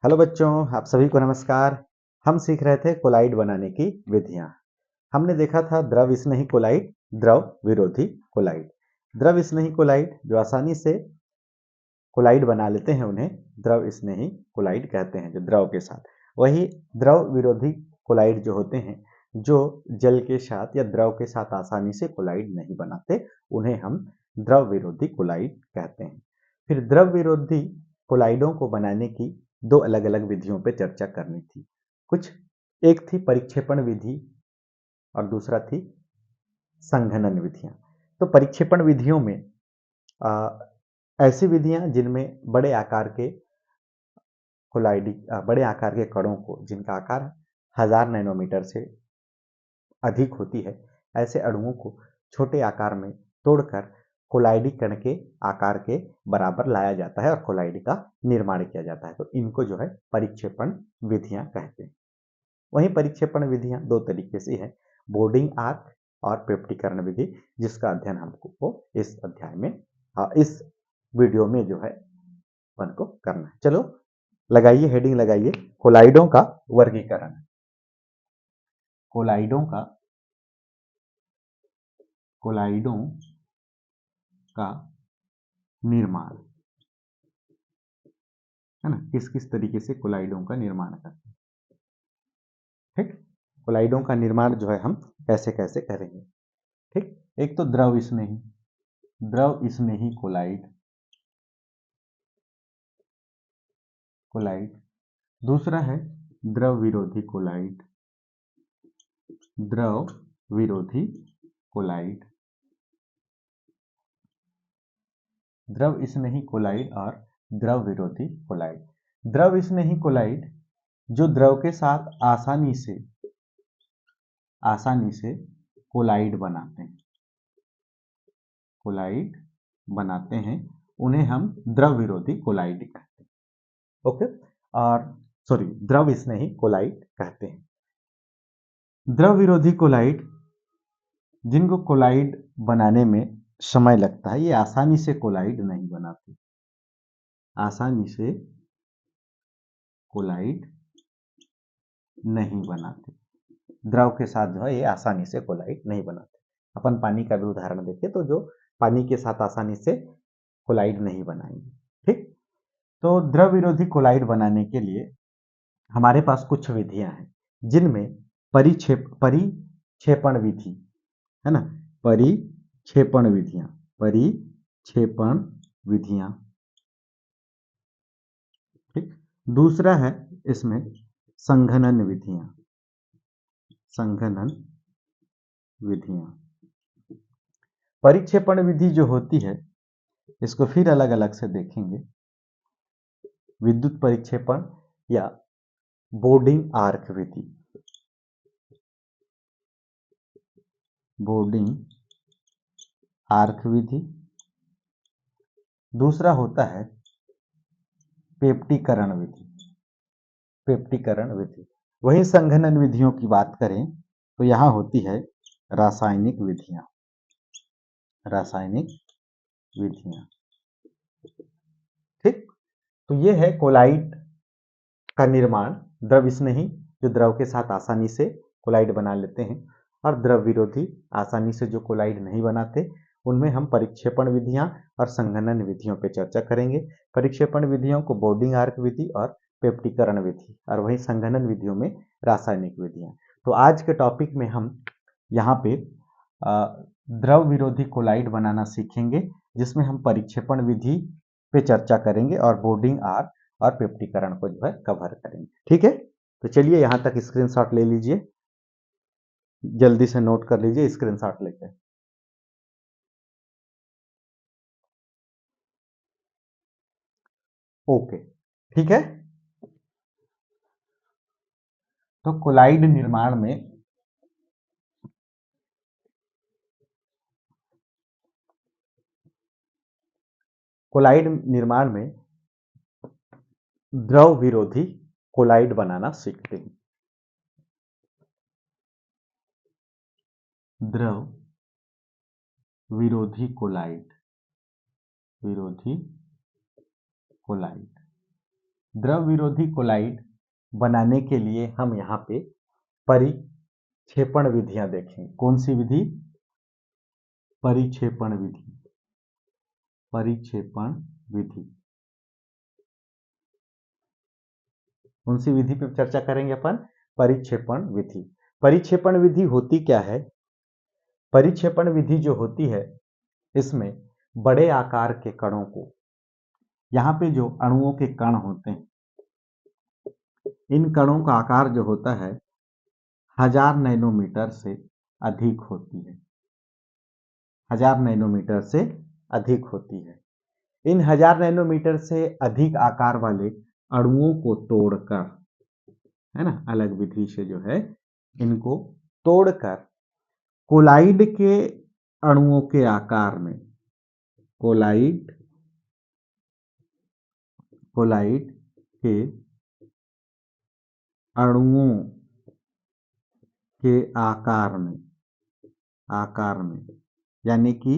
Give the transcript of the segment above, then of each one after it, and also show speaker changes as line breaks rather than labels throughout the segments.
Hello बच्चों, आप सभी को नमस्कार। हम सीख रहे थे कोलाइड बनाने की विधियां। हमने देखा था द्रव स्नेही कोलाइड, द्रव विरोधी कोलाइड। द्रव स्नेही कोलाइड जो आसानी से कोलाइड बना लेते हैं उन्हें द्रव स्नेही कोलाइड कहते हैं, जो द्रव के साथ। वही द्रव विरोधी कोलाइड जो होते हैं, जो जल के साथ या द्रव के साथ आसानी से कोलाइड नहीं बनाते, उन्हें हम द्रव विरोधी कोलाइड कहते हैं। फिर द्रव विरोधी कोलाइडों को बनाने की दो अलग अलग विधियों पर चर्चा करनी थी। एक थी परिक्षेपण विधि और दूसरा थी संघनन विधियां। तो परिक्षेपण विधियों में ऐसी विधियां जिनमें बड़े आकार के कणों को, जिनका आकार 1000 नैनोमीटर से अधिक होती है, ऐसे अणुओं को छोटे आकार में तोड़कर कोलाइडी कण के आकार के बराबर लाया जाता है और कोलाइड का निर्माण किया जाता है। तो इनको जो है परिक्षेपण विधियां कहते हैं। वहीं परिक्षेपण विधियां दो तरीके से है, बोर्डिंग आर्क और पेप्टिकरण विधि, जिसका अध्ययन हमको इस अध्याय में इस वीडियो में जो है अपन को करना है। चलो लगाइए, हेडिंग लगाइए, कोलाइडों का वर्गीकरण। कोलाइडों का निर्माण, है ना, किस किस तरीके से कोलाइडों का निर्माण करते हैं। ठीक, कोलाइडों का निर्माण जो है हम कैसे कैसे करेंगे। ठीक, एक तो द्रव स्नेही कोलाइड, दूसरा है द्रव विरोधी कोलाइड, द्रव विरोधी कोलाइड, द्रव स्नेही कोलाइड और द्रव विरोधी कोलाइड। द्रव स्नेही कोलाइड जो द्रव के साथ आसानी से कोलाइड बनाते हैं, उन्हें हम द्रव विरोधी कोलाइड कहते हैं। ओके, और द्रव स्नेही कोलाइड कहते हैं। द्रव विरोधी कोलाइड, जिनको कोलाइड बनाने में समय लगता है, ये आसानी से कोलाइड नहीं बनाते, द्रव के साथ जो है ये आसानी से कोलाइड नहीं बनाते। अपन पानी का भी उदाहरण देखें तो जो पानी के साथ आसानी से कोलाइड नहीं बनाएंगे। ठीक, तो द्रव विरोधी कोलाइड बनाने के लिए हमारे पास कुछ विधियां हैं, जिनमें परिक्षेपण विधि, है ना, परिक्षेपण विधियां। ठीक, दूसरा है इसमें संघनन विधियां। परिक्षेपण विधि जो होती है, इसको फिर अलग अलग से देखेंगे। विद्युत परिक्षेपण या बोर्डिंग आर्क विधि, दूसरा होता है पेप्टिकरण विधि। वही संघनन विधियों की बात करें तो यहां होती है रासायनिक विधियां। ठीक, तो ये है कोलाइड का निर्माण। द्रव स्नेही जो द्रव के साथ आसानी से कोलाइड बना लेते हैं, और द्रव विरोधी आसानी से जो कोलाइड नहीं बनाते, उनमें हम परिक्षेपण विधियां और संघनन विधियों पर चर्चा करेंगे। परिक्षेपण विधियों को बोर्डिंग आर्क विधि और पेप्टिकरण विधि, और वही संघनन विधियों में रासायनिक विधियां। तो आज के टॉपिक में हम यहाँ पे द्रव विरोधी कोलाइड बनाना सीखेंगे, जिसमें हम परिक्षेपण विधि पे चर्चा करेंगे और बोर्डिंग आर्क और पेप्टिकरण को जो है कवर करेंगे। ठीक है, तो चलिए यहां तक स्क्रीनशॉट ले लीजिए, जल्दी से नोट कर लीजिए स्क्रीनशॉट लेकर। ओके, ठीक है। तो कोलाइड निर्माण में द्रव विरोधी कोलाइड बनाना सीखते हैं। द्रव विरोधी कोलाइड द्रव विरोधी कोलाइड बनाने के लिए हम यहाँ पे परिक्षेपण विधियां देखेंगे। कौन सी विधि? परिक्षेपण विधि। परिक्षेपण विधि कौन सी विधि पे चर्चा करेंगे अपन? परिक्षेपण विधि। परिक्षेपण विधि होती क्या है? परिक्षेपण विधि जो होती है इसमें बड़े आकार के कणों को, यहाँ पे जो अणुओं के कण होते हैं, इन कणों का आकार जो होता है 1000 नैनोमीटर से अधिक होती है। 1000 नैनोमीटर से अधिक होती है। इन 1000 नैनोमीटर से अधिक आकार वाले अणुओं को तोड़कर, है ना, अलग विधि से जो है इनको तोड़कर कोलाइड के अणुओं के आकार में, कोलाइड के अणुओं के आकार में यानी कि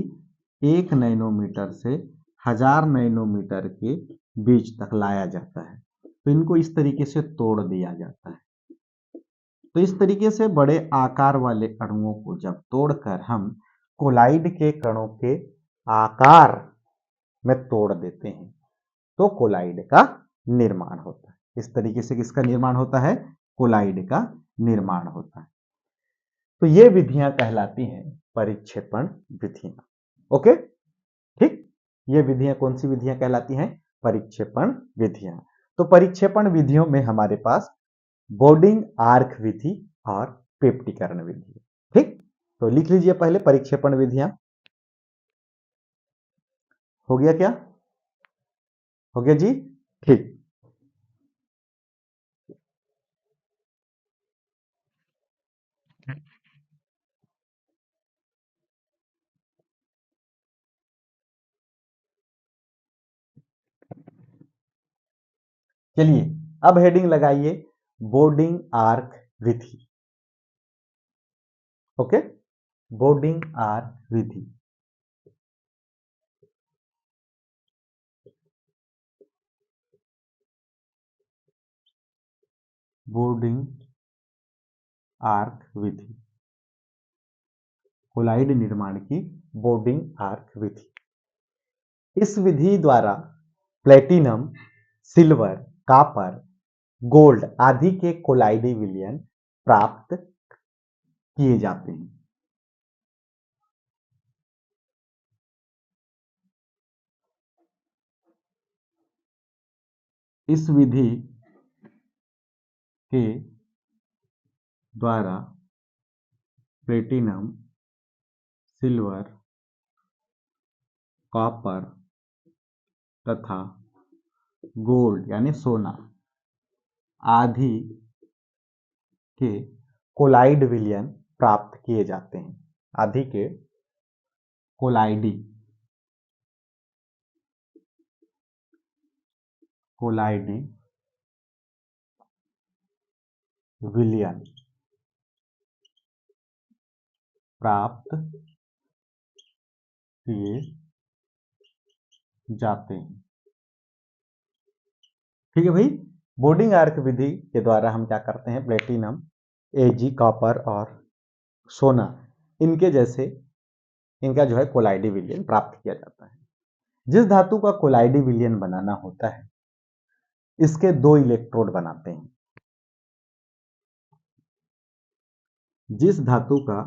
1 नैनोमीटर से 1000 नैनोमीटर के बीच तक लाया जाता है। तो इनको इस तरीके से तोड़ दिया जाता है। तो इस तरीके से बड़े आकार वाले अणुओं को जब तोड़कर हम कोलाइड के कणों के आकार में तोड़ देते हैं तो कोलाइड का निर्माण होता है। इस तरीके से किसका निर्माण होता है? कोलाइड का निर्माण होता है। तो ये विधियां कहलाती हैं परिक्षेपण विधियां। ओके, ठीक। ये विधियां कौन सी विधियां कहलाती हैं? परिक्षेपण विधियां। तो परिक्षेपण विधियों में हमारे पास बोर्डिंग आर्क विधि और पेप्टिकरण विधि। ठीक, तो लिख लीजिए पहले परिक्षेपण विधियां। हो गया क्या? हो गया जी? ठीक। चलिए अब हेडिंग लगाइए बोर्डिंग आर्क विधि। ओके, बोर्डिंग आर्क विधि। बोर्डिंग आर्क विधि, कोलाइड निर्माण की बोर्डिंग आर्क विधि। इस विधि द्वारा प्लेटिनम, सिल्वर, कॉपर, गोल्ड आदि के कोलाइडी विलयन प्राप्त किए जाते हैं। इस विधि के द्वारा प्लेटिनम, सिल्वर, कॉपर तथा गोल्ड यानी सोना आदि के कोलाइड विलयन प्राप्त किए जाते हैं। आदि के कोलाइडी विलयन प्राप्त किए जाते हैं। ठीक है भाई, बोर्डिंग आर्क विधि के द्वारा हम क्या करते हैं? प्लेटिनम, एजी, कॉपर और सोना, इनके जैसे इनका जो है कोलाइडी विलयन प्राप्त किया जाता है। जिस धातु का कोलाइडी विलयन बनाना होता है इसके 2 इलेक्ट्रोड बनाते हैं। जिस धातु का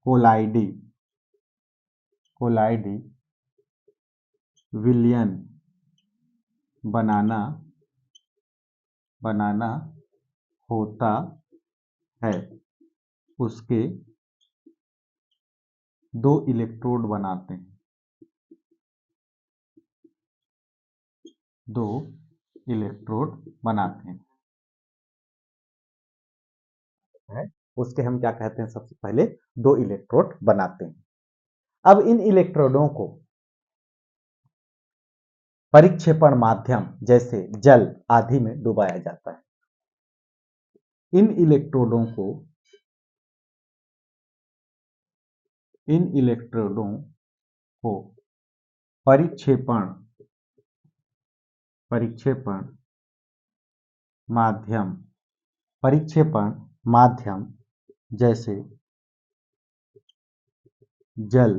कोलाइडी विलयन बनाना होता है उसके 2 इलेक्ट्रोड बनाते हैं। 2 इलेक्ट्रोड बनाते हैं। उसके हम क्या कहते हैं? सबसे पहले 2 इलेक्ट्रोड बनाते हैं। अब इन इलेक्ट्रोडों को परिक्षेपण माध्यम जैसे जल आदि में डुबाया जाता है। इन इलेक्ट्रोडों को को परिक्षेपण परिक्षेपण माध्यम परिक्षेपण माध्यम जैसे जल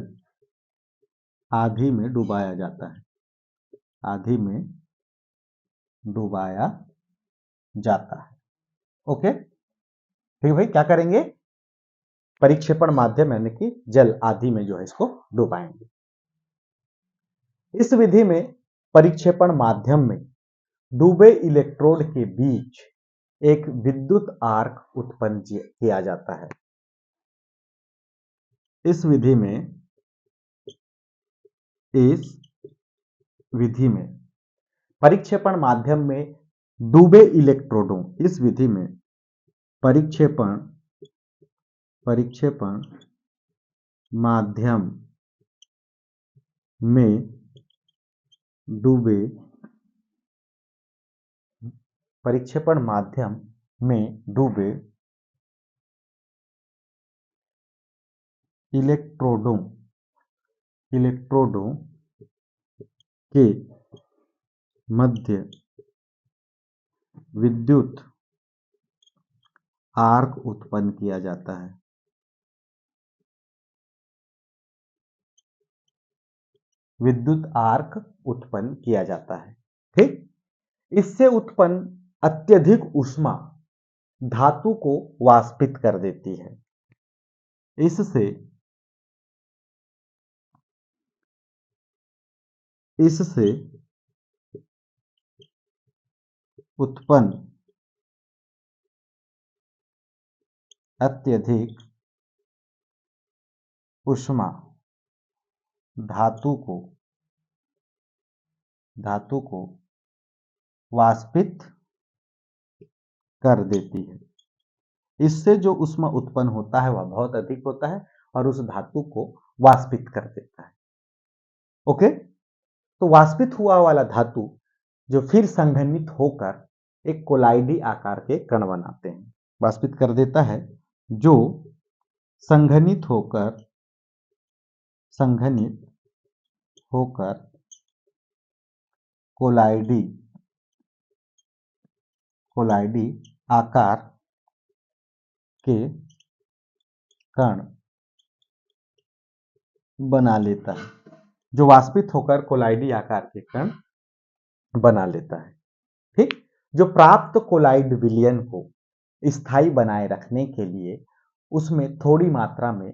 आदि में डुबाया जाता है, आदि में डुबाया जाता है। ओके, ठीक है भाई, क्या करेंगे? परिक्षेपण माध्यम यानी कि जल आदि में जो है इसको डुबाएंगे। इस विधि में परिक्षेपण माध्यम में डूबे इलेक्ट्रोड के बीच एक विद्युत आर्क उत्पन्न किया जाता है। इस विधि में परिक्षेपण माध्यम में डूबे इलेक्ट्रोडों, इस विधि में परिक्षेपण माध्यम में डूबे परिक्षेपण माध्यम में डूबे इलेक्ट्रोडों के मध्य विद्युत आर्क उत्पन्न किया जाता है। विद्युत आर्क उत्पन्न किया जाता है। ठीक, इससे उत्पन्न अत्यधिक ऊष्मा धातु को वाष्पित कर देती है। इससे उत्पन्न अत्यधिक ऊष्मा धातु को वाष्पित कर देती है। इससे जो ऊष्मा उत्पन्न होता है वह बहुत अधिक होता है और उस धातु को वाष्पित कर देता है। ओके, तो वाष्पित हुआ वाला धातु जो फिर संघनित होकर एक कोलाइडी आकार के कण बनाते हैं, वाष्पित कर देता है, जो संघनित होकर कोलाइडी आकार के कण बना लेता है, जो वाष्पित होकर कोलाइडी आकार के कण बना लेता है। ठीक, जो प्राप्त कोलाइड विलयन को स्थायी बनाए रखने के लिए उसमें थोड़ी मात्रा में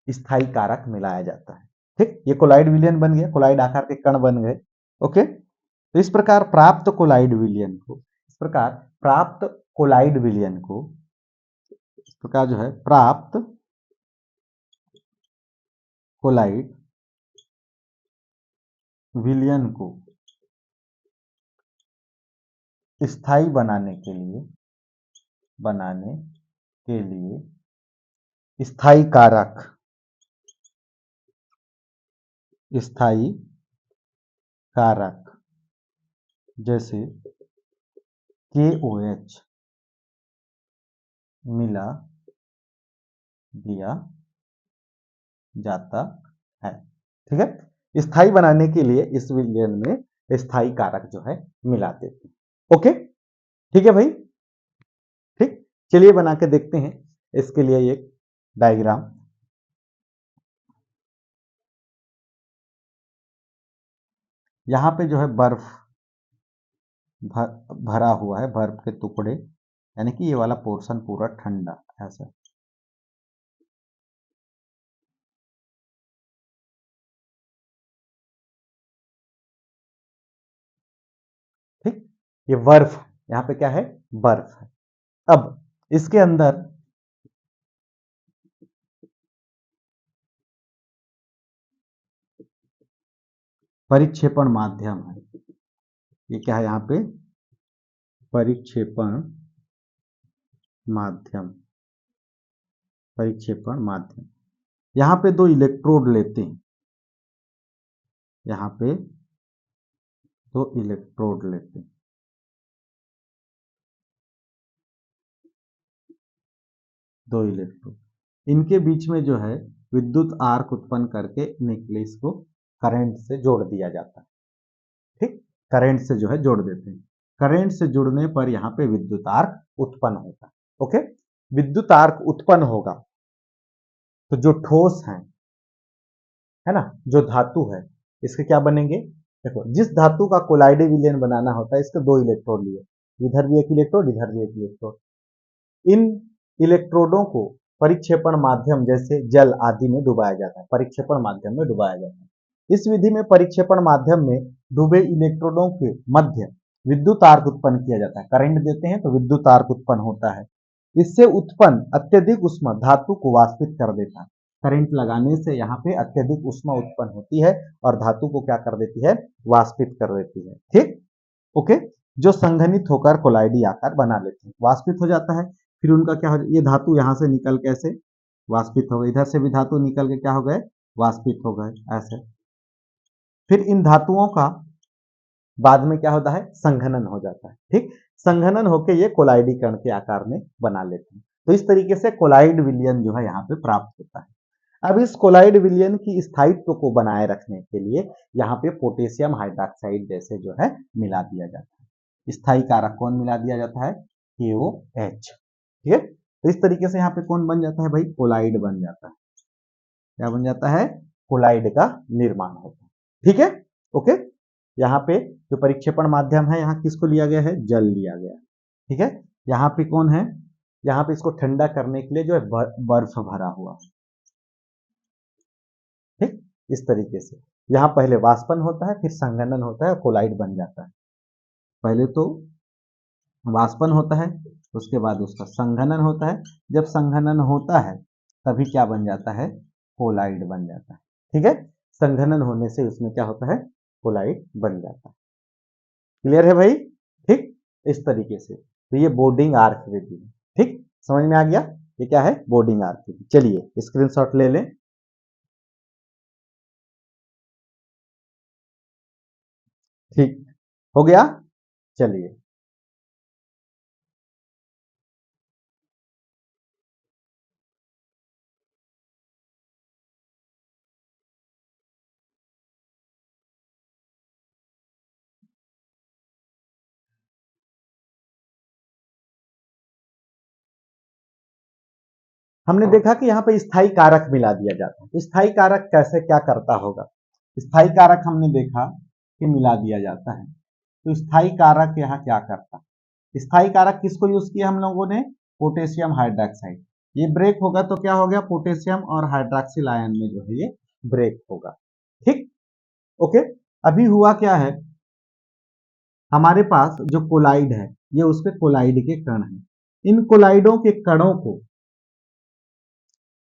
स्थायी कारक मिलाया जाता है। ठीक, ये कोलाइड विलयन बन गया, कोलाइड आकार के कण बन गए। ओके, तो इस प्रकार प्राप्त कोलाइड विलयन को इस प्रकार जो है प्राप्त कोलाइड विलयन को स्थायी बनाने के लिए स्थायी कारक जैसे KOH मिला दिया जाता है। ठीक है, स्थायी बनाने के लिए इस विलयन में स्थायी कारक जो है मिला देते हैं। ओके, ठीक है भाई। ठीक, चलिए बना के देखते हैं इसके लिए एक डायग्राम। यहां पे जो है बर्फ भरा हुआ है, बर्फ के टुकड़े, यानी कि ये वाला पोर्शन पूरा ठंडा ऐसा। ठीक, ये बर्फ, यहां पे क्या है? बर्फ है। अब इसके अंदर परिक्षेपण माध्यम है। ये क्या है? यहां पे परिक्षेपण माध्यम यहां पे दो इलेक्ट्रोड लेते हैं, यहां पे दो इलेक्ट्रोड लेते हैं। दो इलेक्ट्रोड, इनके बीच में जो है विद्युत आर्क उत्पन्न करके न्यूक्लियस को करंट से जोड़ दिया जाता है। ठीक, करंट से जो है जोड़ देते हैं। करंट से जुड़ने पर यहाँ पे विद्युत आर्क उत्पन्न होता है। ओके, विद्युत आर्क उत्पन्न होगा तो जो ठोस है ना, जो धातु है, इसके क्या बनेंगे? देखो, जिस धातु का कोलाइडी विलयन बनाना होता है, इसके 2 इलेक्ट्रोड लिए, इधर भी एक इलेक्ट्रोड, इधर भी एक इलेक्ट्रोड। इन इलेक्ट्रोडों को परिक्षेपण माध्यम जैसे जल आदि में डुबाया जाता है, परिक्षेपण माध्यम में डुबाया जाता है। इस विधि में परिक्षेपण माध्यम में डूबे इलेक्ट्रोडों के मध्य विद्युत आर्क उत्पन्न किया जाता है। करंट देते हैं तो विद्युत आर्क उत्पन्न होता है। इससे उत्पन्न अत्यधिक ऊष्मा धातु को वाष्पित कर देता है। करंट लगाने से यहाँ पे अत्यधिक ऊष्मा उत्पन्न होती है और धातु को क्या कर देती है? वाष्पित कर देती है। ठीक, ओके, जो संघनित होकर कोलाइडी आकार बना लेते हैं, वाष्पित हो जाता है। फिर उनका क्या हो, ये धातु यहां से निकल कैसे वाष्पित हो गए, इधर से भी धातु निकल के क्या हो गए? वाष्पित हो गए, ऐसे। फिर इन धातुओं का बाद में क्या होता है? संघनन हो जाता है। ठीक, संघनन होकर ये कोलाइडी कण के आकार में बना लेते हैं। तो इस तरीके से कोलाइड विलयन जो है यहाँ पे प्राप्त होता है। अब इस कोलाइड विलयन की स्थायित्व को बनाए रखने के लिए यहाँ पे पोटेशियम हाइड्रोक्साइड जैसे जो है मिला दिया जाता है। स्थायी कारक कौन मिला दिया जाता है? KOH। ठीक है, तो इस तरीके से यहाँ पे कौन बन जाता है भाई? कोलाइड बन जाता है। क्या बन जाता है? कोलाइड का निर्माण होता है। ठीक है, ओके। यहाँ पे जो परिक्षेपण माध्यम है, यहाँ किसको लिया गया है? जल लिया गया है। ठीक है, यहाँ पे कौन है? यहाँ पे इसको ठंडा करने के लिए जो है बर्फ भरा हुआ। ठीक, इस तरीके से यहाँ पहले वाष्पन होता है, फिर संघनन होता है और कोलाइड बन जाता है। पहले तो वाष्पन होता है, उसके बाद उसका संघनन होता है। जब संघनन होता है तभी क्या बन जाता है? कोलाइड बन जाता है। ठीक है, संघनन होने से उसमें क्या होता है? कोलाइड बन जाता है। क्लियर है भाई? ठीक, इस तरीके से तो ये बोर्डिंग आर्क विधि है। ठीक, समझ में आ गया? ये क्या है? बोर्डिंग आर्क विधि। चलिए स्क्रीनशॉट ले लें। ठीक, हो गया। चलिए, हमने देखा कि यहाँ पे स्थायी कारक मिला दिया जाता है। तो स्थायी कारक कैसे क्या करता होगा? स्थायी कारक हमने देखा कि मिला दिया जाता है। तो स्थायी कारक यहाँ क्या करता है? स्थायी कारक किसको यूज किया हम लोगों ने? Potassium hydroxide. ये ब्रेक होगा तो क्या हो गया? पोटेशियम और हाइड्रोक्सिल आयन में जो है ये ब्रेक होगा। ठीक, ओके। अभी हुआ क्या है, हमारे पास जो कोलाइड है, ये उसपे कोलाइड के कण है। इन कोलाइडों के कणों को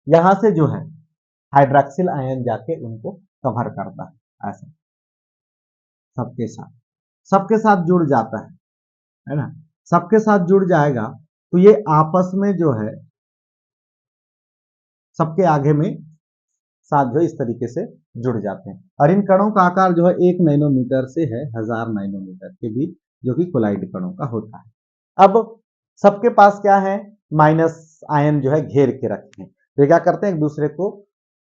यहां से जो है हाइड्रोक्सिल आयन जाके उनको कवर करता है, ऐसा सबके साथ जुड़ जाता है ना? सबके साथ जुड़ जाएगा तो ये आपस में जो है सबके आगे में साथ जो इस तरीके से जुड़ जाते हैं। और इन कणों का आकार जो है 1 नैनोमीटर से है 1000 नैनोमीटर के बीच, जो कि कोलाइड कणों का होता है। अब सबके पास क्या है? माइनस आयन जो है घेर के रखते हैं। तो क्या करते हैं? एक दूसरे को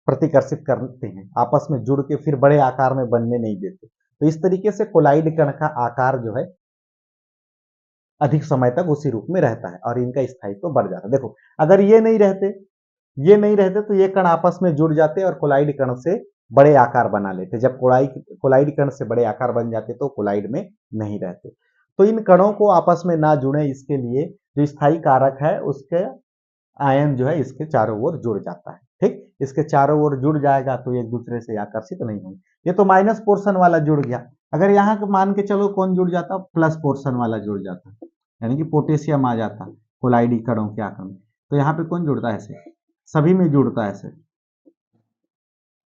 प्रतिकर्षित करते हैं, आपस में जुड़ के फिर बड़े आकार में बनने नहीं देते। तो इस तरीके से कोलाइड कण का आकार जो है अधिक समय तक उसी रूप में रहता है और इनका स्थायित्व तो बढ़ जाता है। देखो, अगर ये नहीं रहते तो ये कण आपस में जुड़ जाते और कोलाइड कण से बड़े आकार बना लेते। जब कोलाइड कण से बड़े आकार बन जाते तो कोलाइड में नहीं रहते। तो इन कणों को आपस में ना जुड़े, इसके लिए जो स्थायी कारक है उसके आयन जो है इसके चारों ओर जुड़ जाता है। ठीक, इसके चारों ओर जुड़ जाएगा तो एक दूसरे से आकर्षित नहीं होंगे। ये तो माइनस पोर्शन वाला जुड़ गया। अगर यहाँ मान के चलो कौन जुड़ जाता? प्लस पोर्शन वाला जुड़ जाता, यानी कि पोटेशियम आ जाता कोलाइडी कणों के आकार में। तो यहाँ पे कौन जुड़ता है? ऐसे सभी में जुड़ता है ऐसे।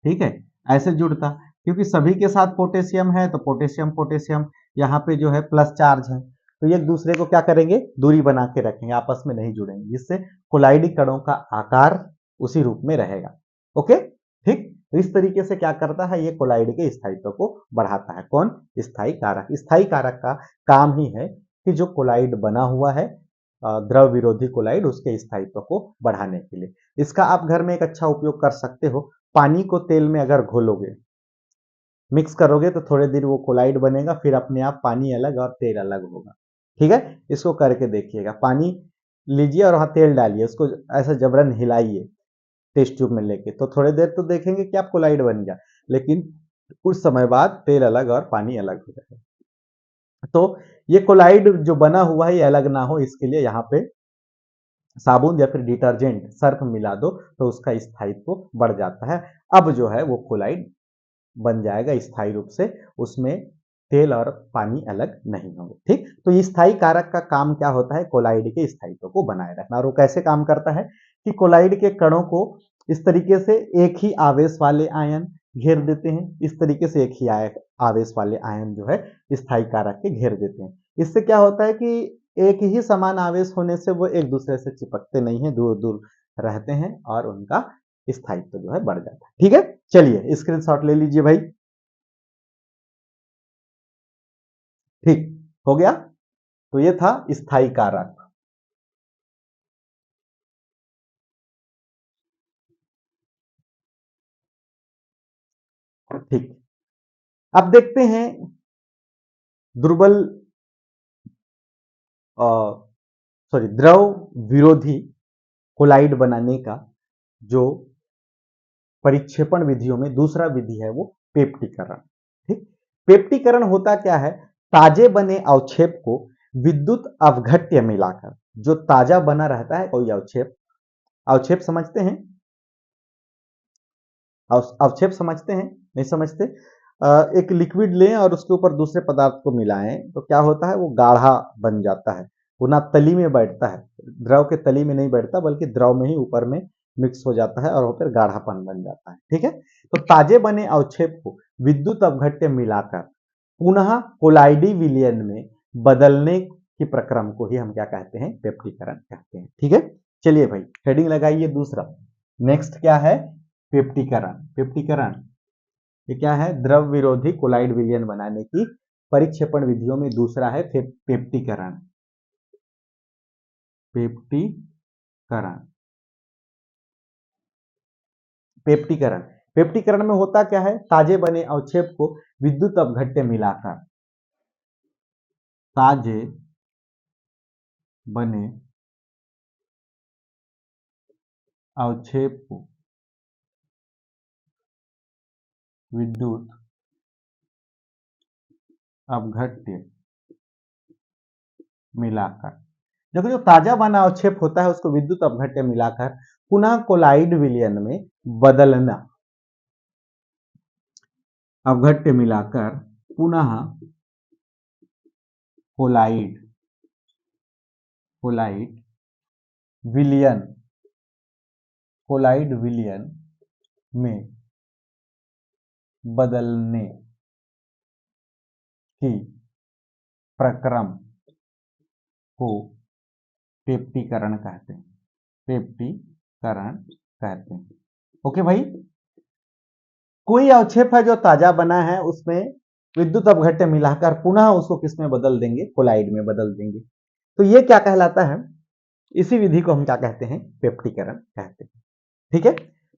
ठीक है, ऐसे जुड़ता, क्योंकि सभी के साथ पोटेशियम है तो पोटेशियम पोटेशियम यहाँ पे जो है प्लस चार्ज है, तो ये एक दूसरे को क्या करेंगे? दूरी बना के रखेंगे, आपस में नहीं जुड़ेंगे, जिससे कोलाइडी कणों का आकार उसी रूप में रहेगा। ओके, ठीक। तो इस तरीके से क्या करता है? ये कोलाइड के स्थायित्व को बढ़ाता है। कौन? स्थायी कारक। स्थायी कारक का काम ही है कि जो कोलाइड बना हुआ है द्रव विरोधी कोलाइड उसके स्थायित्व को बढ़ाने के लिए। इसका आप घर में एक अच्छा उपयोग कर सकते हो। पानी को तेल में अगर घोलोगे, मिक्स करोगे तो थोड़े देर वो कोलाइड बनेगा, फिर अपने आप पानी अलग और तेल अलग होगा। ठीक है, इसको करके देखिएगा। पानी लीजिए और वहां तेल डालिए, उसको ऐसा जबरन हिलाइए टेस्ट ट्यूब में लेके, तो थोड़ी देर तो देखेंगे कि आप कोलाइड बन गया, लेकिन कुछ समय बाद तेल अलग और पानी अलग हो जाएगा। तो ये कोलाइड जो बना हुआ है ये अलग ना हो, इसके लिए यहाँ पे साबुन या फिर डिटर्जेंट सर्फ मिला दो तो उसका स्थायित्व बढ़ जाता है। अब जो है वो कोलाइड बन जाएगा स्थायी रूप से, उसमें तेल और पानी अलग नहीं होंगे। ठीक, तो स्थायी कारक का काम क्या होता है? कोलाइड के स्थायित्व को बनाए रखना। और वो कैसे काम करता है कि कोलाइड के कणों को इस तरीके से एक ही आवेश वाले आयन घेर देते हैं, इस तरीके से एक ही आवेश वाले आयन जो है स्थायी कारक के घेर देते हैं। इससे क्या होता है कि एक ही समान आवेश होने से वो एक दूसरे से चिपकते नहीं है, दूर दूर रहते हैं और उनका स्थायित्व जो है बढ़ जाता है। ठीक है, चलिए स्क्रीनशॉट ले लीजिए भाई। ठीक हो गया, तो ये था स्थायी कारक। ठीक, अब देखते हैं दुर्बल सॉरी द्रव विरोधी कोलाइड बनाने का जो परिक्षेपण विधियों में दूसरा विधि है वो पेप्टीकरण। ठीक, पेप्टीकरण होता क्या है? ताजे बने अवक्षेप को विद्युत अवघट्य मिलाकर, जो ताजा बना रहता है कोई अवक्षेप, अवक्षेप समझते हैं? अवक्षेप समझते हैं? नहीं समझते? एक लिक्विड लें और उसके ऊपर दूसरे पदार्थ को मिलाएं तो क्या होता है? वो गाढ़ा बन जाता है, वो ना तली में बैठता है, द्रव के तली में नहीं बैठता बल्कि द्रव में ही ऊपर में मिक्स हो जाता है और फिर गाढ़ापन बन जाता है। ठीक है, तो ताजे बने अवक्षेप को विद्युत अवघट्य मिलाकर पुनः कोलाइडी विलयन में बदलने की प्रक्रम को ही हम क्या कहते हैं? पेप्टीकरण कहते हैं। ठीक है, चलिए भाई हेडिंग लगाइए दूसरा। नेक्स्ट क्या है? पेप्टीकरण। पेप्टीकरण ये क्या है? द्रव विरोधी कोलाइड विलयन बनाने की परिक्षेपण विधियों में दूसरा है पेप्टीकरण। पेप्टीकरण, पेप्टीकरण, पेप्टीकरण में होता क्या है? ताजे बने अवक्षेप को विद्युत अवघट्य मिलाकर, ताजे बने अवक्षेप को विद्युत अवघट्य मिलाकर, देखो जो ताजा बना अवक्षेप होता है उसको विद्युत अवघट्य मिलाकर पुनः कोलाइड विलयन में बदलना, अवघट्य मिलाकर पुनः कोलाइड कोलाइड विलयन, कोलाइड विलयन में बदलने की प्रक्रम को पेप्टीकरण कहते हैं। पेप्टीकरण कहते हैं। ओके भाई, कोई अवक्षेप है जो ताजा बना है उसमें विद्युत अवघट्य मिलाकर पुनः उसको किसमें बदल देंगे? कोलाइड में बदल देंगे। तो ये क्या कहलाता है? इसी विधि को हम क्या कहते हैं? पेप्टीकरण कहते हैं। ठीक है,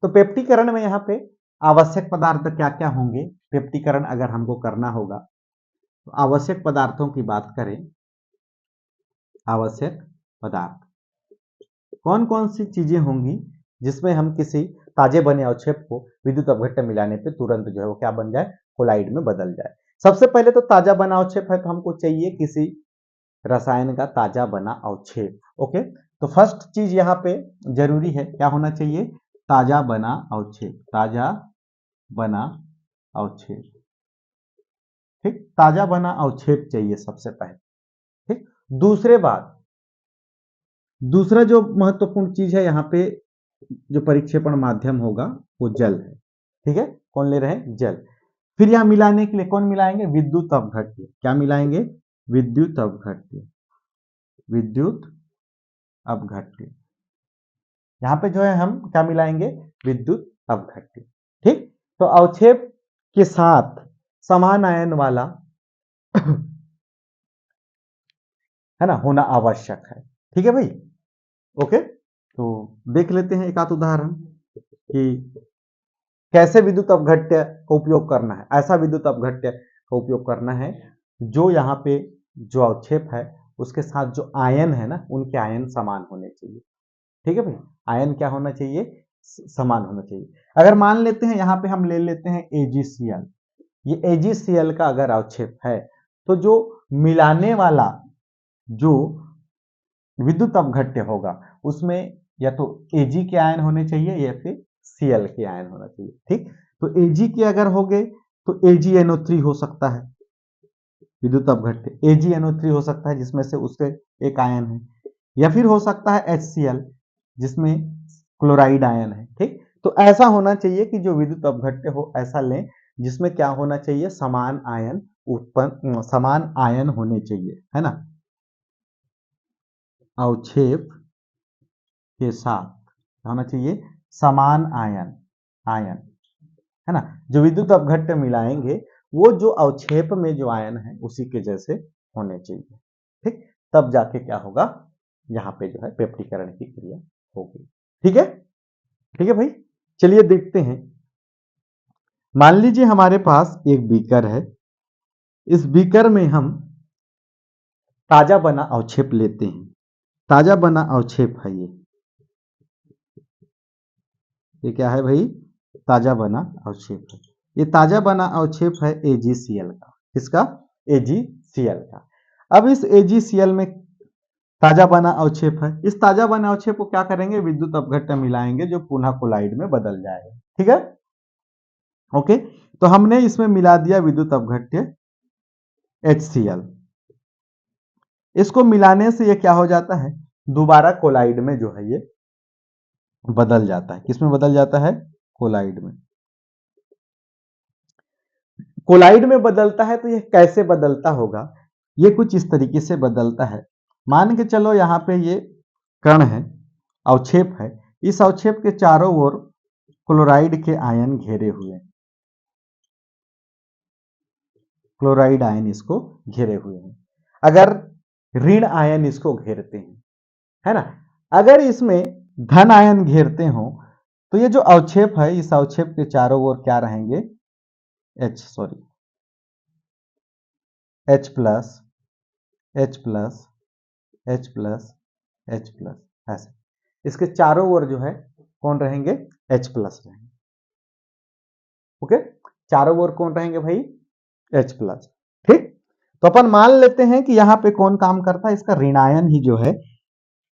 तो पेप्टीकरण में यहाँ पे आवश्यक पदार्थ क्या क्या होंगे? पेप्टीकरण अगर हमको करना होगा तो आवश्यक पदार्थों की बात करें, आवश्यक पदार्थ कौन कौन सी चीजें होंगी जिसमें हम किसी ताजे बने अवक्षेप को विद्युत अवघट्य मिलाने पे तुरंत जो है वो क्या बन जाए? कोलाइड में बदल जाए। सबसे पहले तो ताजा बना अवक्षेप है तो हमको चाहिए किसी रसायन का ताजा बना अवक्षेप। ओके, तो फर्स्ट चीज यहाँ पे जरूरी है, क्या होना चाहिए? ताजा बना अवक्षेप, ताजा बना अवक्षेप। ठीक, ताजा बना अवक्षेप चाहिए सबसे पहले। ठीक, दूसरा जो महत्वपूर्ण चीज है यहाँ पे जो परिक्षेपण माध्यम होगा वो जल है। ठीक है, कौन ले रहे हैं? जल। फिर यहां मिलाने के लिए कौन मिलाएंगे? विद्युत अवघट्य। क्या मिलाएंगे? विद्युत अवघट्य, विद्युत अवघट्य। यहां पे जो है हम क्या मिलाएंगे? विद्युत अवघट्य। ठीक, तो अवक्षेप के साथ समान आयन वाला है ना होना आवश्यक है। ठीक है भाई, ओके। तो देख लेते हैं एक आध उदाहरण कि कैसे विद्युत अपघट्य का उपयोग करना है। ऐसा विद्युत अपघट्य का उपयोग करना है जो यहाँ पे जो अवक्षेप है उसके साथ जो आयन है ना, उनके आयन समान होने चाहिए। ठीक है भाई, आयन क्या होना चाहिए, समान होना चाहिए। अगर मान लेते हैं यहाँ पे हम ले लेते हैं AgCl, ये AgCl का अगर अवक्षेप है तो जो मिलाने वाला जो विद्युत अपघट्य होगा उसमें या तो Ag के आयन होने चाहिए या फिर Cl के आयन होना चाहिए। ठीक, तो Ag के अगर हो गए तो AgNO3 हो सकता है, विद्युत अपघट्य AgNO3 हो सकता है जिसमें से उसके एक आयन है, या फिर हो सकता है HCl जिसमें क्लोराइड आयन है। ठीक, तो ऐसा होना चाहिए कि जो विद्युत अपघट्य हो ऐसा लें जिसमें क्या होना चाहिए, समान आयन उत्पन्न, समान आयन होने चाहिए, है ना। अवक्षेप के साथ होना चाहिए समान आयन, आयन, है ना। जो विद्युत अपघट्य मिलाएंगे वो जो अवक्षेप में जो आयन है उसी के जैसे होने चाहिए। ठीक, तब जाके क्या होगा, यहाँ पे जो है पेप्टीकरण की क्रिया होगी। ठीक है, ठीक है भाई, चलिए देखते हैं। मान लीजिए हमारे पास एक बीकर है, इस बीकर में हम ताजा बना अवक्षेप लेते हैं। ताजा बना अवक्षेप है ये क्या है भाई, ताजा बना अवक्षेप है। ये ताजा बना अवक्षेप है AgCl का, किसका, AgCl का। अब इस AgCl में ताजा बना अवक्षेप है, इस ताजा बना अवक्षेप को क्या करेंगे, विद्युत अपघट्य मिलाएंगे जो पुनः कोलाइड में बदल जाएगा। ठीक है, ओके। तो हमने इसमें मिला दिया विद्युत अपघट्य HCl, इसको मिलाने से ये क्या हो जाता है, दोबारा कोलाइड में जो है ये बदल जाता है। किसमें बदल जाता है, कोलाइड में। कोलाइड में बदलता है तो ये कैसे बदलता होगा, ये कुछ इस तरीके से बदलता है। मान के चलो यहाँ पे ये कण है, अवक्षेप है, इस अवक्षेप के चारों ओर क्लोराइड के आयन घेरे हुए हैं, क्लोराइड आयन इसको घेरे हुए हैं। अगर ऋण आयन इसको घेरते हैं, है ना, अगर इसमें धन आयन घेरते हो तो ये जो अवक्षेप है इस अवक्षेप के चारों ओर क्या रहेंगे, H plus, H plus, H plus, H plus, ऐसे इसके चारों ओर जो है कौन रहेंगे, H प्लस रहेंगे। ओके, चारों ओर कौन रहेंगे भाई, H प्लस। ठीक, तो अपन मान लेते हैं कि यहां पे कौन काम करता है, इसका ऋणायन ही जो है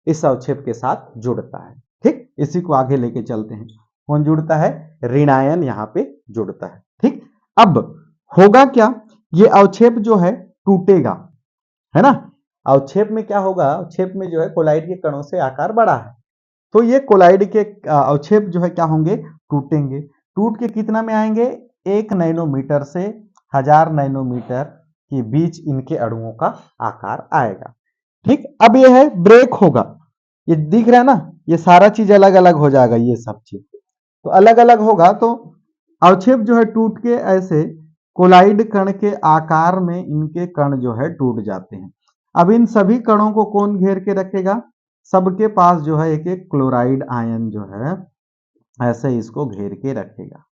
इस अवक्षेप के साथ जुड़ता है। ठीक, इसी को आगे लेके चलते हैं, कौन जुड़ता है, ऋणायन यहां पे जुड़ता है। ठीक, अब होगा क्या, ये अवक्षेप जो है टूटेगा, है ना। अवक्षेप में क्या होगा, अवक्षेप में जो है कोलाइड के कणों से आकार बड़ा है, तो ये कोलाइड के अवक्षेप जो है क्या होंगे, टूटेंगे। टूट के कितना में आएंगे, 1 नैनोमीटर से 1000 नैनोमीटर के बीच इनके अणुओं का आकार आएगा। ठीक, अब ये है ब्रेक होगा, ये दिख रहा है ना, ये सारा चीज अलग अलग हो जाएगा, ये सब चीज तो अलग अलग होगा। तो अवक्षेप जो है टूट के ऐसे कोलाइड कण के आकार में इनके कण जो है टूट जाते हैं। अब इन सभी कणों को कौन घेर के रखेगा, सबके पास जो है एक एक क्लोराइड आयन जो है ऐसे इसको घेर के रखेगा।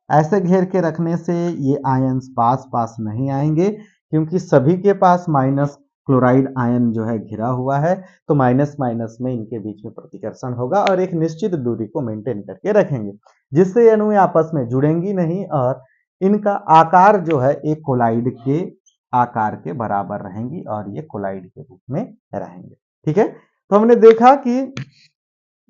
ऐसे घेर के रखने से ये आयन्स पास पास नहीं आएंगे, क्योंकि सभी के पास माइनस क्लोराइड आयन जो है घिरा हुआ है, तो माइनस माइनस में इनके बीच में प्रतिकर्षण होगा और एक निश्चित दूरी को मेंटेन करके रखेंगे, जिससे अणु आपस में जुड़ेंगी नहीं और इनका आकार जो है एक कोलाइड के आकार के बराबर रहेंगी और ये कोलाइड के रूप में रहेंगे। ठीक है, तो हमने देखा कि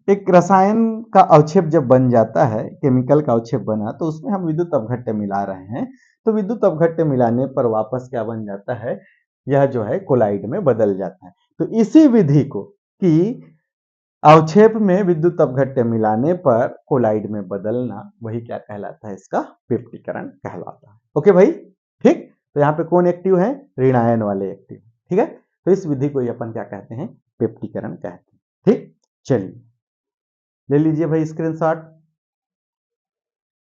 एक रसायन का अवक्षेप जब बन जाता है, केमिकल का अवक्षेप बना, तो उसमें हम विद्युत अपघट्य मिला रहे हैं, तो विद्युत अपघट्य मिलाने पर वापस क्या बन जाता है, यह जो है कोलाइड में बदल जाता है। तो इसी विधि को कि अवक्षेप में विद्युत अपघट्य मिलाने पर कोलाइड में बदलना, वही क्या कहलाता है, इसका पेप्टीकरण कहलाता है। ओके भाई, ठीक, तो यहाँ पे कौन एक्टिव है, ऋणायन वाले एक्टिव। ठीक है, तो इस विधि को अपन क्या कहते हैं, पेप्टीकरण कहते हैं। ठीक, चलिए ले लीजिए भाई स्क्रीनशॉट,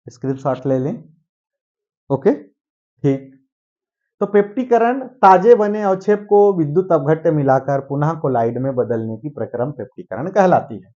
स्क्रीनशॉट ले लें। ओके, ठीक, तो पेप्टिकरण ताजे बने अवक्षेप को विद्युत अपघट्य मिलाकर पुनः कोलाइड में बदलने की प्रक्रम पेप्टिकरण कहलाती है।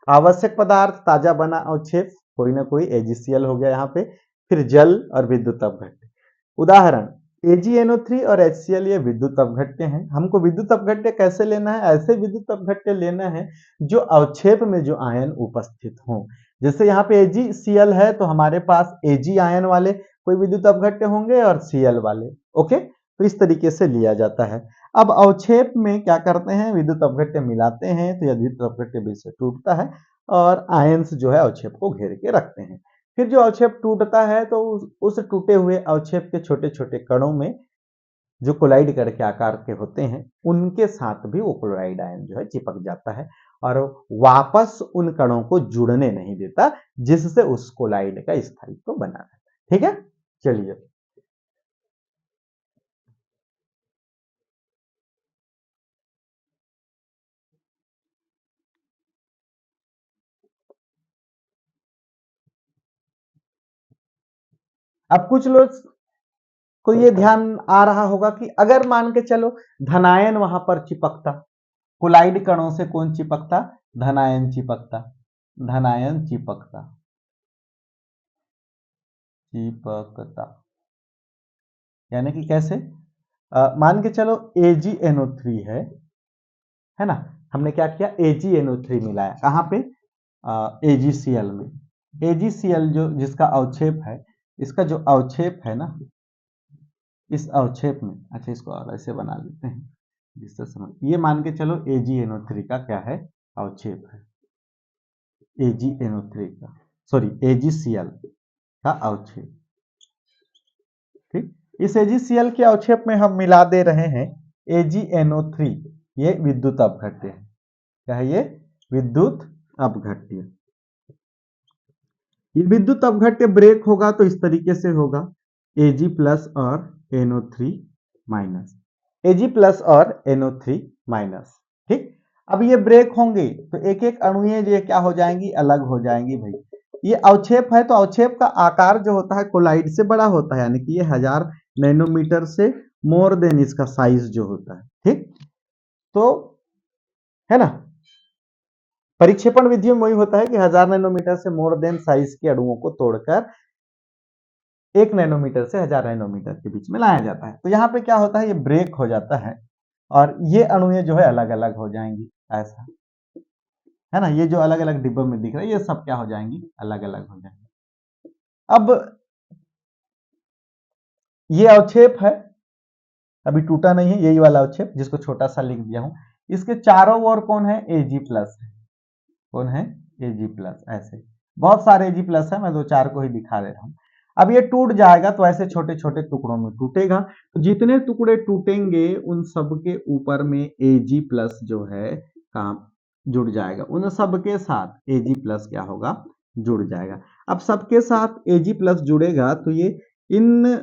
आवश्यक पदार्थ ताजा बना अवक्षेप, कोई ना कोई AgCl हो गया यहाँ पे, फिर जल और विद्युत अपघट्य। उदाहरण AgNO3 और HCl ये विद्युत अपघट्य हैं। हमको विद्युत अपघट्य कैसे लेना है? ऐसे विद्युत अपघट्य लेना है जो अवक्षेप में जो आयन उपस्थित हों। जैसे यहाँ पे AgCl है तो हमारे पास Ag आयन वाले कोई विद्युत अपघट्य होंगे और Cl वाले। ओके, तो इस तरीके से लिया जाता है। अब अवक्षेप में क्या करते हैं? विद्युत अपघट्य मिलाते हैं तो यह विद्युत अपघट्य बीच से टूटता है और आयंस जो है अवक्षेप को घेर के रखते हैं। फिर जो अवक्षेप टूटता है तो उस टूटे हुए अवक्षेप के छोटे छोटे कणों में जो कोलाइड करके आकार के होते हैं उनके साथ भी वो क्लोराइड आयन जो है चिपक जाता है और वापस उन कणों को जुड़ने नहीं देता, जिससे उस कोलाइड का स्थायित्व बना रहता है। ठीक है, चलिए अब कुछ लोग को ये ध्यान आ रहा होगा कि अगर मान के चलो धनायन वहां पर चिपकता, कोलाइड कणों से कौन चिपकता? धनायन चिपकता, धनायन चिपकता, चिपकता यानी कि कैसे? मान के चलो AgNO3 है ना, हमने क्या किया? AgNO3 मिलाया कहाँ पे? AgCl में। AgCl जो जिसका अवक्षेप है, इसका जो अवक्षेप है ना, इस अवक्षेप में, अच्छा इसको और ऐसे बना लेते हैं जिससे समझ, ये मान के चलो AgNO3 का क्या है? अवक्षेप है। AgNO3 का, सॉरी AgCl का अवक्षेप। ठीक, इस AgCl के अवक्षेप में हम मिला दे रहे हैं AgNO3, ये विद्युत अपघट्य है। क्या है ये? विद्युत अपघट्य। ये विद्युत अपघट्य ब्रेक होगा तो इस तरीके से होगा, Ag प्लस और NO3 माइनस, Ag प्लस और NO3 माइनस। ठीक, अब ये ब्रेक होंगे तो एक एक अणुएं ये क्या हो जाएंगी? अलग हो जाएंगी भाई। ये अवक्षेप है तो अवक्षेप का आकार जो होता है कोलाइड से बड़ा होता है, यानी कि ये 1000 नैनोमीटर से मोर देन इसका साइज जो होता है। ठीक, तो है ना, परिक्षेपण विधि में वही होता है कि 1000 नैनोमीटर से मोर देन साइज के अणुओं को तोड़कर 1 नैनोमीटर से 1000 नैनोमीटर के बीच में लाया जाता है। तो यहाँ पे क्या होता है? ये ब्रेक हो जाता है और ये अणुएं जो है अलग अलग हो जाएंगी, ऐसा है ना। ये जो अलग अलग डिब्बों में दिख रहा है ये सब क्या हो जाएंगी? अलग अलग हो जाएंगी। अब ये अवक्षेप है, अभी टूटा नहीं है, यही वाला अवक्षेप जिसको छोटा सा लिख दिया हूं। इसके चारों ओर कौन है? Ag प्लस है। कौन है? Ag plus. ऐसे बहुत सारे Ag प्लस है, मैं दो चार को ही दिखा दे रहा हूं। अब ये टूट जाएगा तो ऐसे छोटे छोटे टुकड़ों में टूटेगा, तो जितने टुकड़े टूटेंगे उन सब के ऊपर में Ag प्लस जो है काम जुड़ जाएगा, उन सब के साथ Ag प्लस क्या होगा? जुड़ जाएगा। अब सबके साथ Ag प्लस जुड़ेगा तो ये इन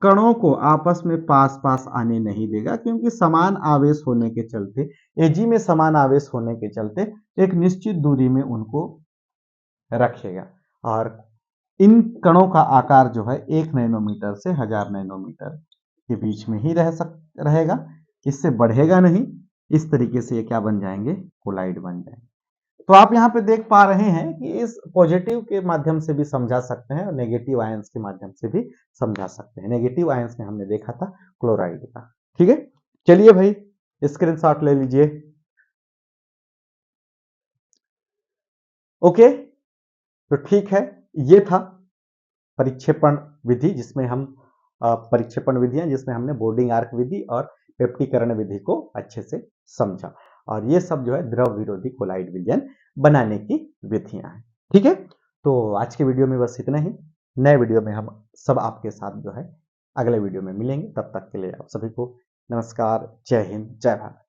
कणों को आपस में पास पास आने नहीं देगा, क्योंकि समान आवेश होने के चलते, Ag में समान आवेश होने के चलते एक निश्चित दूरी में उनको रखेगा और इन कणों का आकार जो है 1 नैनोमीटर से 1000 नैनोमीटर के बीच में ही रहेगा, इससे बढ़ेगा नहीं। इस तरीके से ये क्या बन जाएंगे? कोलाइड बन जाएंगे। तो आप यहाँ पे देख पा रहे हैं कि इस पॉजिटिव के माध्यम से भी समझा सकते हैं और नेगेटिव आयंस के माध्यम से भी समझा सकते हैं। नेगेटिव आयंस में हमने देखा था क्लोराइड का। ठीक है, चलिए भाई स्क्रीनशॉट ले लीजिए। ओके, तो ठीक है, ये था परिक्षेपण विधि जिसमें हम परिक्षेपण विधियां जिसमें हमने बोर्डिंग आर्क विधि और पेप्टिकरण विधि को अच्छे से समझा, और ये सब जो है द्रव विरोधी कोलाइड विलयन बनाने की विधियां हैं। ठीक है, तो आज के वीडियो में बस इतना ही। नए वीडियो में हम सब आपके साथ जो है अगले वीडियो में मिलेंगे। तब तक के लिए आप सभी को नमस्कार, जय हिंद, जय भारत।